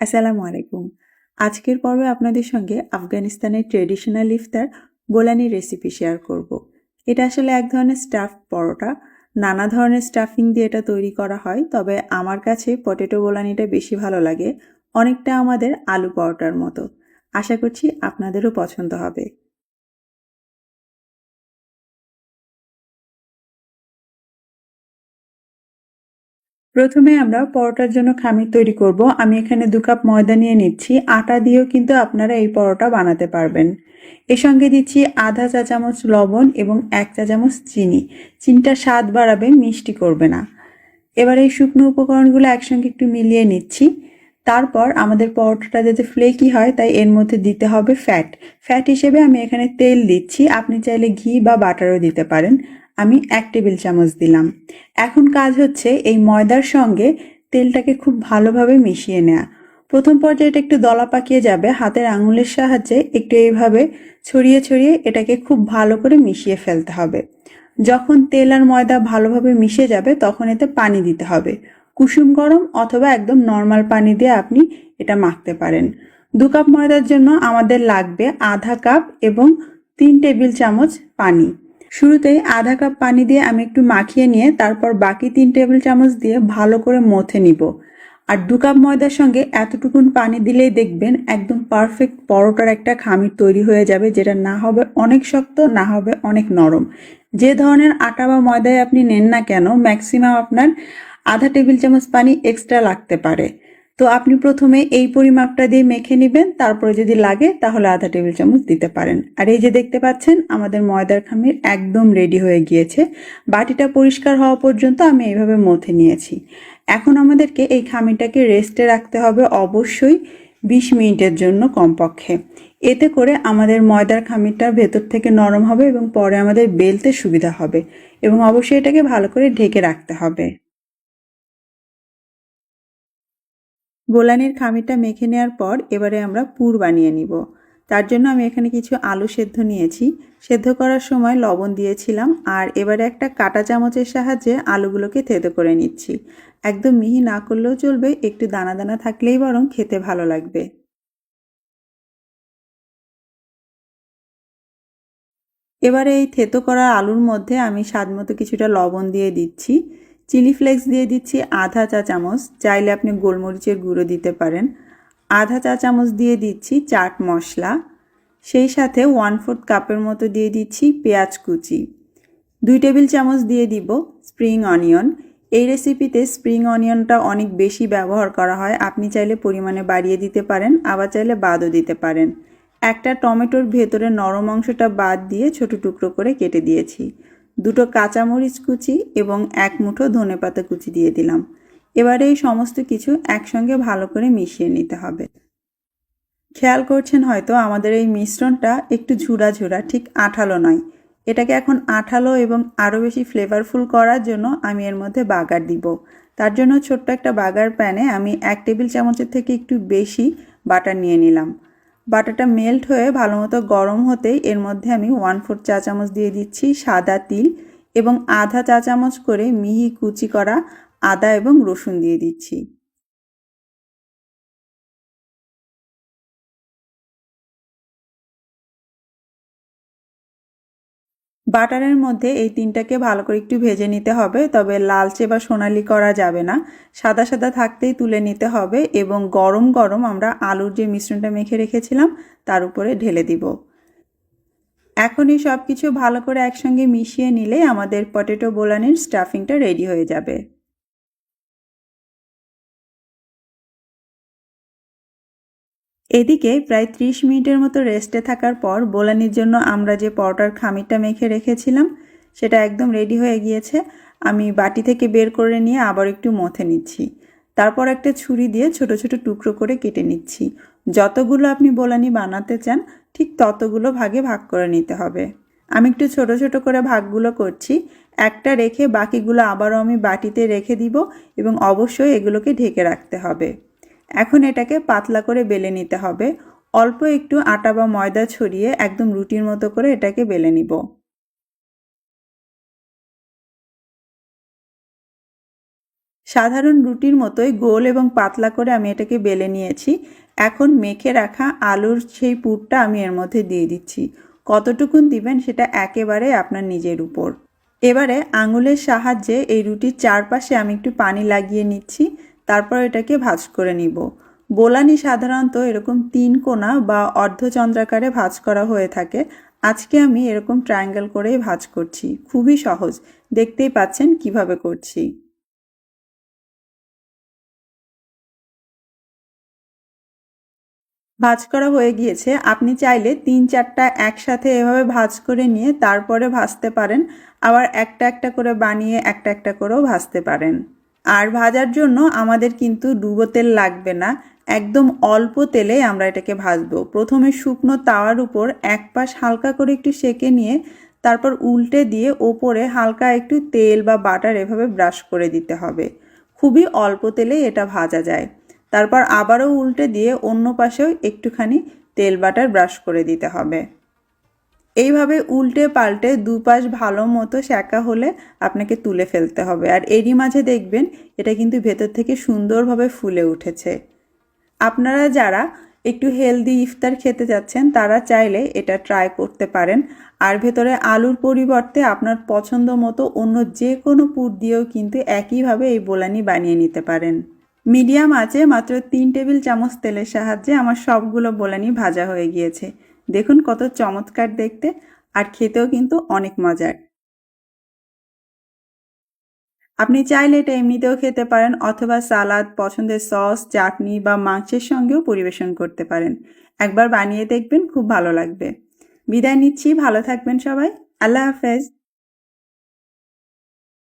আসসালামু আলাইকুম। আজকের পর্বে আপনাদের সঙ্গে আফগানিস্তানের ট্রেডিশনাল ইফতার বোলানি রেসিপি শেয়ার করব। এটা আসলে এক ধরনের স্টাফড পরোটা। নানা ধরনের স্টাফিং দিয়ে এটা তৈরি করা হয়, তবে আমার কাছে পটেটো বোলানিটা বেশি ভালো লাগে, অনেকটা আমাদের আলু পরোটার মতো। আশা করছি আপনাদেরও পছন্দ হবে। প্রথমে আমরা পরোটার জন্য খামির তৈরি করব। আমি এখানে 2 কাপ ময়দা নিয়ে নিচ্ছি। আটা দিয়েও কিন্তু আপনারা এই পরোটা বানাতে পারবেন। এর সঙ্গে দিচ্ছি আধা চা চামচ লবণ এবং 1 চা চামচ চিনি। চিনিটা স্বাদ বাড়াবে, মিষ্টি করবে না। এবার এই শুকনো উপকরণগুলো একসঙ্গে একটু মিলিয়ে নিচ্ছি। তারপর আমাদের পরোটাটা যাতে ফ্লেকি হয় তাই এর মধ্যে দিতে হবে ফ্যাট। ফ্যাট হিসেবে আমি এখানে তেল দিচ্ছি, আপনি চাইলে ঘি বা বাটারও দিতে পারেন। আমি 1 টেবিল চামচ দিলাম। এখন কাজ হচ্ছে এই ময়দার সঙ্গে তেলটাকে খুব ভালোভাবে মিশিয়ে নেওয়া। প্রথম পর্যায়ে এটা একটু দলা পাকিয়ে যাবে, হাতের আঙুলের সাহায্যে একটু এইভাবে ছড়িয়ে ছড়িয়ে এটাকে খুব ভালো করে মিশিয়ে ফেলতে হবে। যখন তেল আর ময়দা ভালোভাবে মিশে যাবে তখন এতে পানি দিতে হবে। কুসুম গরম অথবা একদম নর্মাল পানি দিয়ে আপনি এটা মাখতে পারেন। 2 কাপ ময়দার জন্য আমাদের লাগবে আধা কাপ এবং 3 টেবিল চামচ পানি। শুরুতেই আধা কাপ পানি দিয়ে আমি একটু মাখিয়ে নিয়ে তারপর বাকি 3 টেবিল চামচ দিয়ে ভালো করে মথে নিব। আর 2 কাপ ময়দার সঙ্গে এতটুকুন পানি দিলেই দেখবেন একদম পারফেক্ট পরোটার একটা খামির তৈরি হয়ে যাবে, যেটা না হবে অনেক শক্ত, না হবে অনেক নরম। যে ধরনের আটা বা ময়দায় আপনি নেন না কেন, ম্যাক্সিমাম আপনার আধা টেবিল চামচ পানি এক্সট্রা লাগতে পারে। তো আপনি প্রথমে এই পরিমাপটা দিয়ে মেখে নেবেন, তারপরে যদি লাগে তাহলে আধা টেবিল চামচ দিতে পারেন। আর এই যে দেখতে পাচ্ছেন আমাদের ময়দার খামির একদম রেডি হয়ে গিয়েছে। বাটিটা পরিষ্কার হওয়া পর্যন্ত আমি এইভাবে মথে নিয়েছি। এখন আমাদেরকে এই খামিরটাকে রেস্টে রাখতে হবে অবশ্যই 20 মিনিটের জন্য কমপক্ষে। এতে করে আমাদের ময়দার খামিরটা ভেতর থেকে নরম হবে এবং পরে আমাদের বেলতে সুবিধা হবে, এবং অবশ্যই এটাকে ভালো করে ঢেকে রাখতে হবে। বোলানির খামিরটা মেখে নেওয়ার পর এবারে আমরা পুর বানিয়ে নিব। তার জন্য আমি এখানে কিছু আলু সেদ্ধ নিয়েছি। সেদ্ধ করার সময় লবণ দিয়েছিলাম, আর এবারে একটা কাঁটা চামচের সাহায্যে আলুগুলোকে থেতো করে নিচ্ছি। একদম মিহি না করলেও চলবে, একটু দানা দানা থাকলেই বরং খেতে ভালো লাগবে। এবারে এই থেতো করা আলুর মধ্যে আমি স্বাদমতো কিছুটা লবণ দিয়ে দিচ্ছি। চিলি ফ্লেক্স দিয়ে দিচ্ছি আধা চা চামচ, চাইলে আপনি গোলমরিচের গুঁড়ো দিতে পারেন। আধা চা চামচ দিয়ে দিচ্ছি চাট মশলা। সেই সাথে 1/4 কাপের মতো দিয়ে দিচ্ছি পেঁয়াজ কুচি। 2 টেবিল চামচ দিয়ে দিব স্প্রিং অনিয়ন। এই রেসিপিতে স্প্রিং অনিয়নটা অনেক বেশি ব্যবহার করা হয়, আপনি চাইলে পরিমাণে বাড়িয়ে দিতে পারেন, আবার চাইলে বাদও দিতে পারেন। একটা টমেটোর ভেতরে নরম অংশটা বাদ দিয়ে ছোট টুকরো করে কেটে দিয়েছি। 2টো কাঁচামরিচ কুচি এবং 1 মুঠো ধনেপাতা কুচি দিয়ে দিলাম। এবারে এই সমস্ত কিছু একসঙ্গে ভালো করে মিশিয়ে নিতে হবে। খেয়াল করছেন হয়তো আমাদের এই মিশ্রণটা একটু ঝুরা ঝুরা, ঠিক আঠালো নয়। এটাকে এখন আঠালো এবং আরও বেশি ফ্লেভারফুল করার জন্য আমি এর মধ্যে বাগার দিব। তার জন্য ছোট্ট একটা বাগার প্যানে আমি 1 টেবিল চামচের থেকে একটু বেশি বাটার নিয়ে নিলাম। বাটারটা মেল্ট হয়ে ভালো মতো গরম হতেই এর মধ্যে আমি 1/4 চা চামচ দিয়ে দিচ্ছি সাদা তিল এবং আধা চা চামচ করে মিহি কুচি করা আদা এবং রসুন দিয়ে দিচ্ছি। বাটারের মধ্যে এই তিনটাকে ভালো করে একটু ভেজে নিতে হবে, তবে লালচে বা সোনালি করা যাবে না। সাদা সাদা থাকতেই তুলে নিতে হবে এবং গরম গরম আমরা আলুর যে মিশ্রণটা মেখে রেখেছিলাম তার উপরে ঢেলে দিব। এখনই সব কিছু ভালো করে একসঙ্গে মিশিয়ে নিলে আমাদের পটেটো বোলানির স্টাফিংটা রেডি হয়ে যাবে। এদিকে প্রায় 30 মিনিটের মতো রেস্টে থাকার পর বোলানির জন্য আমরা যে পরোটার খামিরটা মেখে রেখেছিলাম সেটা একদম রেডি হয়ে গিয়েছে। আমি বাটি থেকে বের করে নিয়ে আবার একটু মথে নিচ্ছি। তারপর একটা ছুরি দিয়ে ছোট ছোট টুকরো করে কেটে নিচ্ছি। যতগুলো আপনি বোলানি বানাতে চান ঠিক ততগুলো ভাগে ভাগ করে নিতে হবে। আমি একটু ছোট ছোট করে ভাগগুলো করছি। একটা রেখে বাকিগুলো আবারও আমি বাটিতে রেখে দিব এবং অবশ্যই এগুলোকে ঢেকে রাখতে হবে। এখন এটাকে পাতলা করে বেলে নিতে হবে। অল্প একটু আটা বা ময়দা ছড়িয়ে একদম রুটির মতো করে এটাকে বেলে নিব। সাধারণ রুটির মতোই গোল এবং পাতলা করে আমি এটাকে বেলে নিয়েছি। এখন মেখে রাখা আলুর সেই পুরটা আমি এর মধ্যে দিয়ে দিচ্ছি। কতটুকুন দিবেন সেটা একেবারে আপনার নিজের উপর। এবারে আঙুলের সাহায্যে এই রুটির চারপাশে আমি একটু পানি লাগিয়ে নিচ্ছি, তারপর এটাকে ভাঁজ করে নিব। বোলানি সাধারণত এরকম 3 কোণা বা অর্ধচন্দ্রাকারে ভাঁজ করা হয়ে থাকে। আজকে আমি এরকম ট্রায়াঙ্গেল করেই ভাঁজ করছি। খুবই সহজ, দেখতেই পাচ্ছেন কিভাবে করছি। ভাঁজ করা হয়ে গিয়েছে। আপনি চাইলে ৩-৪টা একসাথে এভাবে ভাঁজ করে নিয়ে তারপরে ভাজতে পারেন। আবার একটা একটা করে বানিয়ে একটা একটা করেও ভাজতে পারেন। আর ভাজার জন্য আমাদের কিন্তু ডুবো তেল লাগবে না। একদম অল্প তেলে আমরা এটাকে ভাজবো। প্রথমে শুকনো তাওয়ার উপর এক পাশ হালকা করে একটু সেঁকে নিয়ে তারপর উল্টে দিয়ে ওপরে হালকা একটু তেল বা বাটার এভাবে ব্রাশ করে দিতে হবে। খুবই অল্প তেলেই এটা ভাজা যায়। তারপর আবারও উল্টে দিয়ে অন্য পাশেও একটুখানি তেল বাটার ব্রাশ করে দিতে হবে। এইভাবে উল্টে পাল্টে দুপাশ ভালো মতো সেঁকা হলে আপনাকে তুলে ফেলতে হবে। আর এরই মাঝে দেখবেন এটা কিন্তু ভেতর থেকে সুন্দরভাবে ফুলে উঠেছে। আপনারা যারা একটু হেলদি ইফতার খেতে যাচ্ছেন তারা চাইলে এটা ট্রাই করতে পারেন। আর ভেতরে আলুর পরিবর্তে আপনার পছন্দ মতো অন্য যে কোনো পুর দিয়েও কিন্তু একইভাবে এই বোলানি বানিয়ে নিতে পারেন। মিডিয়াম আঁচে মাত্র 3 টেবিল চামচ তেলের সাহায্যে আমার সবগুলো বোলানি ভাজা হয়ে গিয়েছে। দেখুন কত চমৎকার দেখতে, আর খেতেও কিন্তু অনেক মজার। আপনি চাইলে এটা এমনিতেও খেতে পারেন অথবা সালাদ, পছন্দের সস, চাটনি বা মাংসের সঙ্গেও পরিবেশন করতে পারেন। একবার বানিয়ে দেখবেন, খুব ভালো লাগবে। বিদায় নিচ্ছি, ভালো থাকবেন সবাই। আল্লাহ হাফেজ।